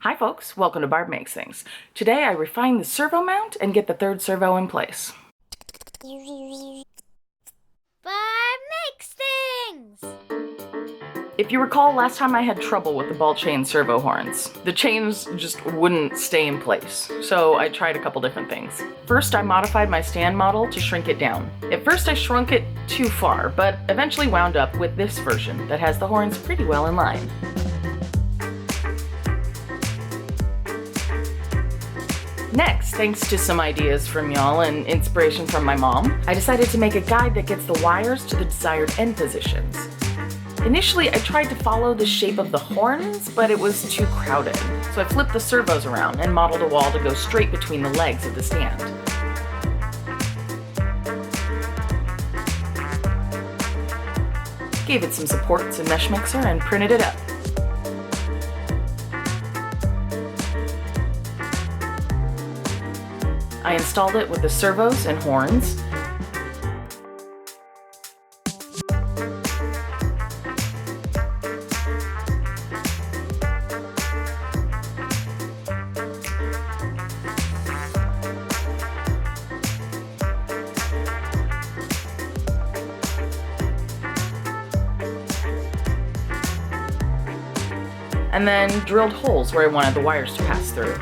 Hi folks, welcome to Barb Makes Things. Today I refine the servo mount and get the third servo in place. Barb Makes Things! If you recall, last time I had trouble with the ball chain servo horns. The chains just wouldn't stay in place, so I tried a couple different things. First, I modified my stand model to shrink it down. At first I shrunk it too far, but eventually wound up with this version that has the horns pretty well in line. Next, thanks to some ideas from y'all and inspiration from my mom, I decided to make a guide that gets the wires to the desired end positions. Initially, I tried to follow the shape of the horns, but it was too crowded. So I flipped the servos around and modeled a wall to go straight between the legs of the stand. Gave it some supports and mesh mixer and printed it up. I installed it with the servos and horns. And then drilled holes where I wanted the wires to pass through.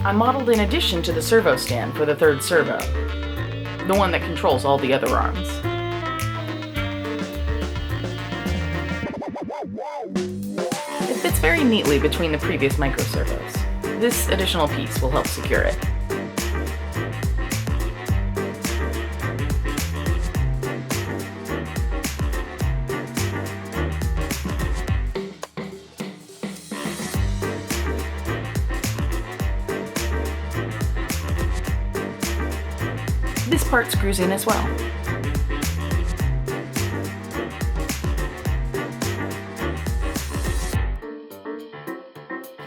I modeled in addition to the servo stand for the third servo, the one that controls all the other arms. It fits very neatly between the previous micro servos. This additional piece will help secure it. This part screws in as well.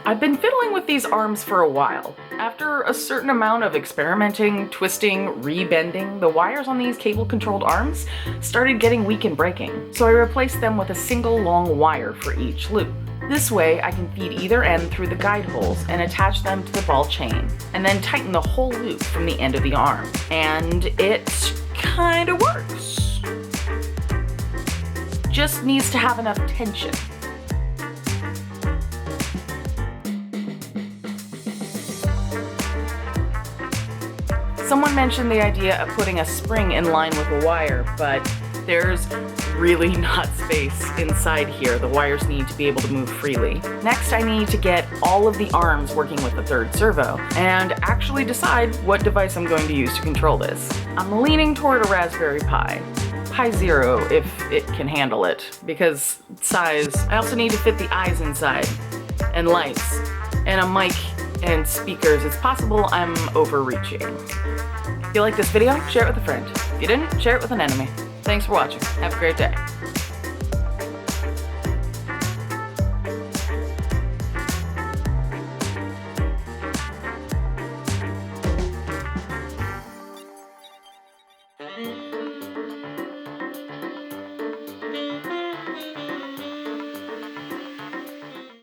I've been fiddling with these arms for a while. After a certain amount of experimenting, twisting, rebending, the wires on these cable-controlled arms started getting weak and breaking, so I replaced them with a single long wire for each loop. This way, I can feed either end through the guide holes and attach them to the ball chain, and then tighten the whole loop from the end of the arm. And it kinda works. Just needs to have enough tension. Someone mentioned the idea of putting a spring in line with a wire, but there's really not space inside here. The wires need to be able to move freely. Next, I need to get all of the arms working with the third servo and actually decide what device I'm going to use to control this. I'm leaning toward a Raspberry Pi. Pi Zero, if it can handle it, because size. I also need to fit the eyes inside, and lights, and a mic and speakers. It's possible I'm overreaching. If you like this video, share it with a friend. If you didn't, share it with an enemy. Thanks for watching. Have a great day.